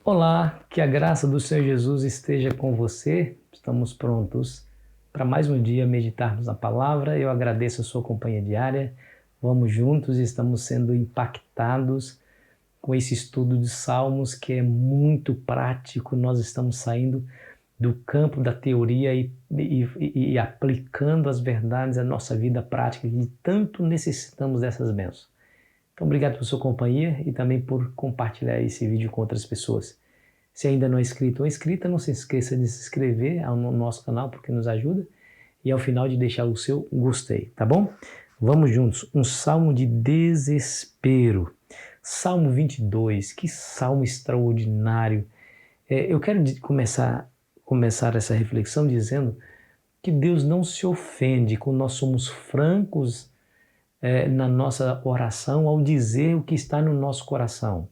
Olá, que a graça do Senhor Jesus esteja com você. Estamos prontos para mais um dia meditarmos na palavra. Eu agradeço a sua companhia diária. Vamos juntos, estamos sendo impactados com esse estudo de Salmos que é muito prático. Nós estamos saindo do campo da teoria e aplicando as verdades à nossa vida prática e tanto necessitamos dessas bênçãos. Então, obrigado por sua companhia e também por compartilhar esse vídeo com outras pessoas. Se ainda não é inscrito ou inscrita, não se esqueça de se inscrever no nosso canal, porque nos ajuda. E ao final de deixar o seu gostei, tá bom? Vamos juntos. Um salmo de desespero. Salmo 22, que salmo extraordinário. Eu quero começar essa reflexão dizendo que Deus não se ofende quando nós somos francos na nossa oração ao dizer o que está no nosso coração.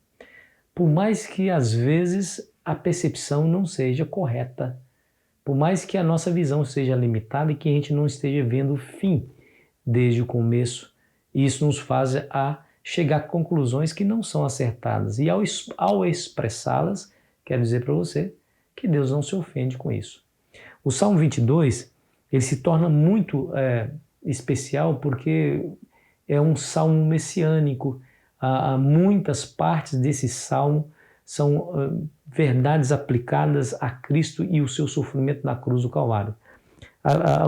Por mais que às vezes a percepção não seja correta, por mais que a nossa visão seja limitada e que a gente não esteja vendo o fim desde o começo, isso nos faz a chegar a conclusões que não são acertadas. E ao expressá-las, quero dizer para você que Deus não se ofende com isso. O Salmo 22, ele se torna muito especial porque é um salmo messiânico. Muitas partes desse salmo são verdades aplicadas a Cristo e o seu sofrimento na cruz do Calvário.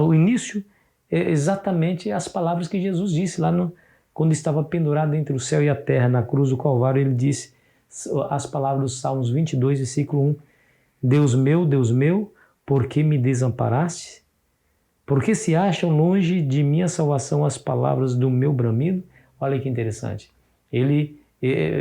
O início é exatamente as palavras que Jesus disse lá quando estava pendurado entre o céu e a terra na cruz do Calvário. Ele disse as palavras dos Salmos 22, versículo 1: Deus meu, por que me desamparaste? Porque se acham longe de minha salvação as palavras do meu bramido? Olha que interessante.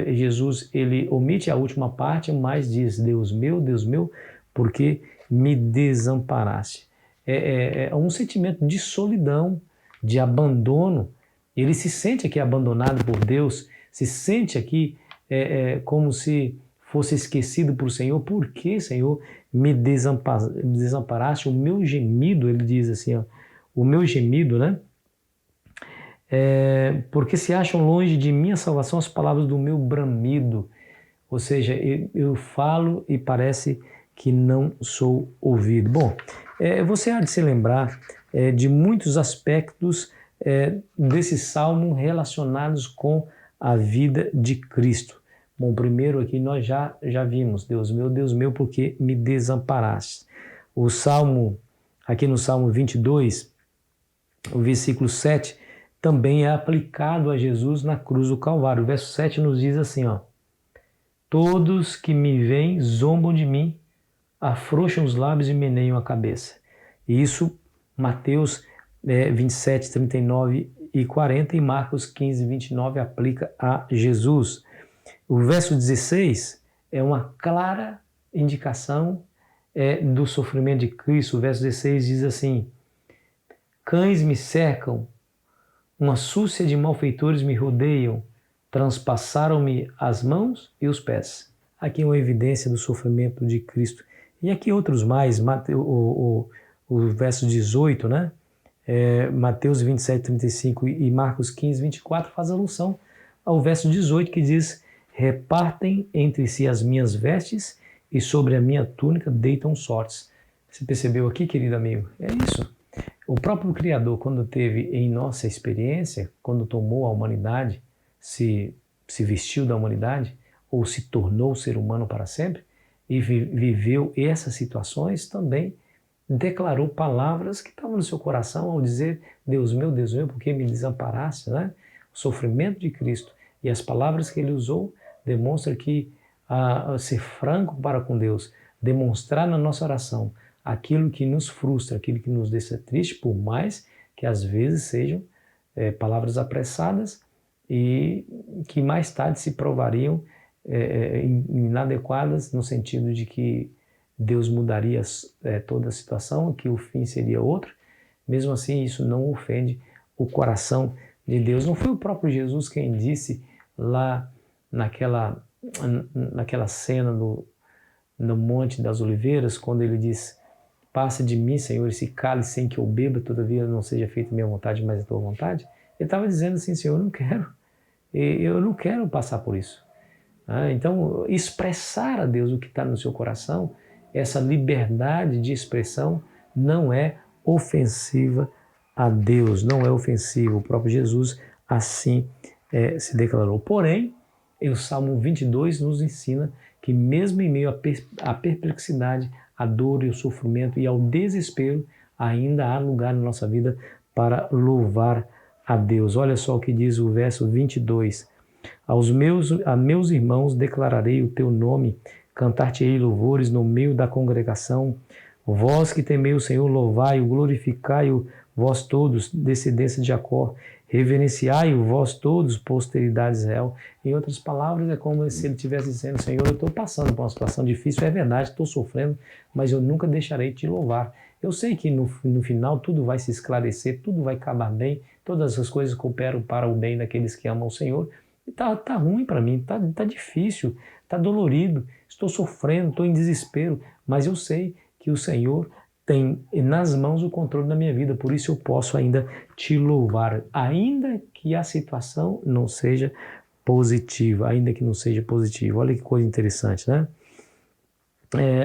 Jesus, ele omite a última parte, mas diz: Deus meu, por que me desamparaste? É um sentimento de solidão, de abandono. Ele se sente aqui abandonado por Deus, se sente aqui como se fosse esquecido por Senhor. Por que, Senhor, me desamparaste? O meu gemido, ele diz assim, ó, o meu gemido, né? Porque se acham longe de minha salvação as palavras do meu bramido. Ou seja, eu falo e parece que não sou ouvido. Bom, você há de se lembrar de muitos aspectos desse salmo relacionados com a vida de Cristo. Bom, primeiro aqui nós já vimos: Deus meu, por que me desamparaste? O salmo, aqui no Salmo 22, o versículo 7, também é aplicado a Jesus na cruz do Calvário. O verso 7 nos diz assim, ó: todos que me veem zombam de mim, afrouxam os lábios e meneiam a cabeça. E isso, Mateus 27, 39 e 40 e Marcos 15, 29 aplica a Jesus. O verso 16 é uma clara indicação do sofrimento de Cristo. O verso 16 diz assim: cães me cercam, uma súcia de malfeitores me rodeiam, transpassaram-me as mãos e os pés. Aqui é uma evidência do sofrimento de Cristo. E aqui outros mais, o verso 18, né? Mateus 27, 35 e Marcos 15, 24 faz alusão ao verso 18 que diz: repartem entre si as minhas vestes e sobre a minha túnica deitam sortes. Você percebeu aqui, querido amigo? É isso. O próprio Criador, quando teve em nossa experiência, quando tomou a humanidade, se vestiu da humanidade, ou se tornou ser humano para sempre, e viveu essas situações, também declarou palavras que estavam no seu coração ao dizer: Deus meu, por que me desamparaste? Né? O sofrimento de Cristo e as palavras que ele usou demonstram que ser franco para com Deus, demonstrar na nossa oração aquilo que nos frustra, aquilo que nos deixa triste, por mais que às vezes sejam palavras apressadas e que mais tarde se provariam inadequadas, no sentido de que Deus mudaria toda a situação, que o fim seria outro. Mesmo assim, isso não ofende o coração de Deus. Não foi o próprio Jesus quem disse lá naquela cena no Monte das Oliveiras, quando ele diz: passa de mim, Senhor, esse cálice sem que eu beba, todavia não seja feita minha vontade, mas a tua vontade. Ele estava dizendo assim: Senhor, eu não quero passar por isso. Então, expressar a Deus o que está no seu coração, essa liberdade de expressão não é ofensiva a Deus, não é ofensivo. O próprio Jesus assim se declarou. Porém, o Salmo 22 nos ensina que mesmo em meio à perplexidade, à dor e ao sofrimento e ao desespero, ainda há lugar na nossa vida para louvar a Deus. Olha só o que diz o verso 22. A meus irmãos declararei o teu nome, cantar-te-ei louvores no meio da congregação. Vós que temei o Senhor, louvai-o, glorificai-o, vós todos, descendência de Jacó. Reverenciai-o, vós todos, posteridade de Israel. Em outras palavras, é como se ele estivesse dizendo: Senhor, eu estou passando por uma situação difícil, é verdade, estou sofrendo, mas eu nunca deixarei de te louvar. Eu sei que no final tudo vai se esclarecer, tudo vai acabar bem, todas as coisas cooperam para o bem daqueles que amam o Senhor. Tá ruim para mim, tá difícil, tá dolorido, estou sofrendo, estou em desespero, mas eu sei que o Senhor tem nas mãos o controle da minha vida, por isso eu posso ainda te louvar, ainda que a situação não seja positiva, ainda que não seja positiva. Olha que coisa interessante, né?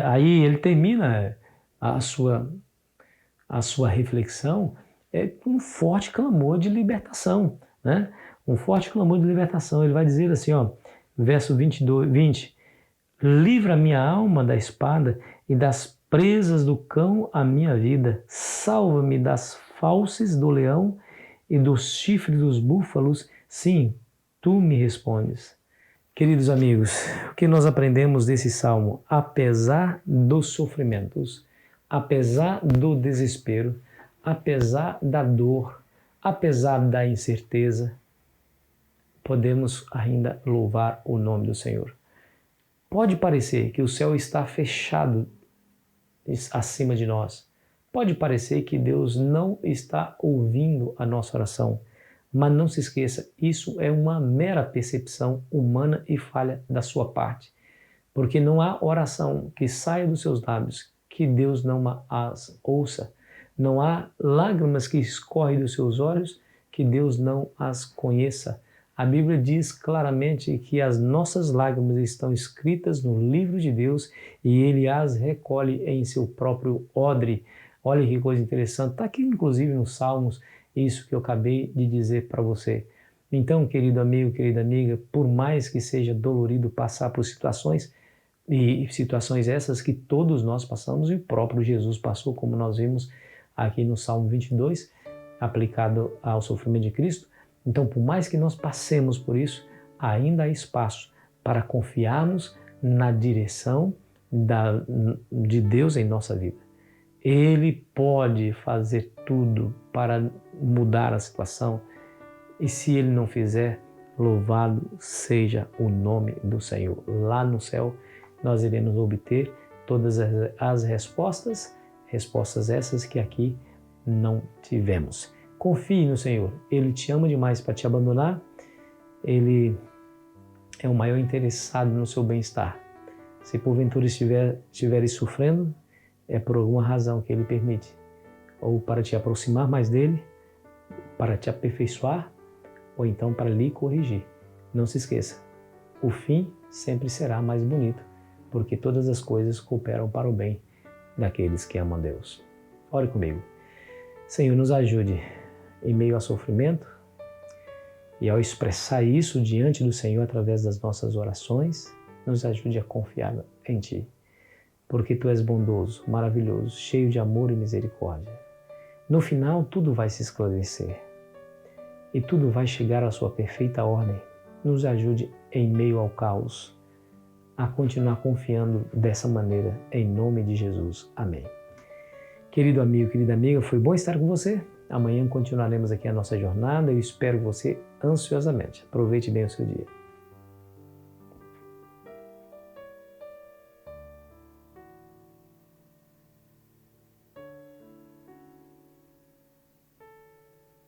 Aí ele termina a sua reflexão com um forte clamor de libertação, né? Um forte clamor de libertação. Ele vai dizer assim, verso 20: livra minha alma da espada e das presas do cão a minha vida. Salva-me das fauces do leão e dos chifres dos búfalos. Sim, tu me respondes. Queridos amigos, o que nós aprendemos desse salmo? Apesar dos sofrimentos, apesar do desespero, apesar da dor, apesar da incerteza, podemos ainda louvar o nome do Senhor. Pode parecer que o céu está fechado acima de nós. Pode parecer que Deus não está ouvindo a nossa oração. Mas não se esqueça, isso é uma mera percepção humana e falha da sua parte. Porque não há oração que saia dos seus lábios que Deus não as ouça. Não há lágrimas que escorrem dos seus olhos que Deus não as conheça. A Bíblia diz claramente que as nossas lágrimas estão escritas no livro de Deus e Ele as recolhe em seu próprio odre. Olha que coisa interessante. Está aqui inclusive nos Salmos isso que eu acabei de dizer para você. Então, querido amigo, querida amiga, por mais que seja dolorido passar por situações, e situações essas que todos nós passamos e o próprio Jesus passou, como nós vimos aqui no Salmo 22, aplicado ao sofrimento de Cristo. Então, por mais que nós passemos por isso, ainda há espaço para confiarmos na direção de Deus em nossa vida. Ele pode fazer tudo para mudar a situação e se Ele não fizer, louvado seja o nome do Senhor. Lá no céu nós iremos obter todas as respostas essas que aqui não tivemos. Confie no Senhor, Ele te ama demais para te abandonar, Ele é o maior interessado no seu bem-estar. Se porventura estiveres sofrendo, é por alguma razão que Ele permite, ou para te aproximar mais dEle, para te aperfeiçoar, ou então para lhe corrigir. Não se esqueça, o fim sempre será mais bonito, porque todas as coisas cooperam para o bem daqueles que amam a Deus. Ore comigo. Senhor, nos ajude em meio ao sofrimento e ao expressar isso diante do Senhor através das nossas orações, nos ajude a confiar em Ti, porque Tu és bondoso, maravilhoso, cheio de amor e misericórdia. No final, tudo vai se esclarecer e tudo vai chegar à sua perfeita ordem. Nos ajude em meio ao caos a continuar confiando dessa maneira, em nome de Jesus. Amém. Querido amigo, querida amiga, foi bom estar com você. Amanhã continuaremos aqui a nossa jornada. Eu espero você ansiosamente. Aproveite bem o seu dia.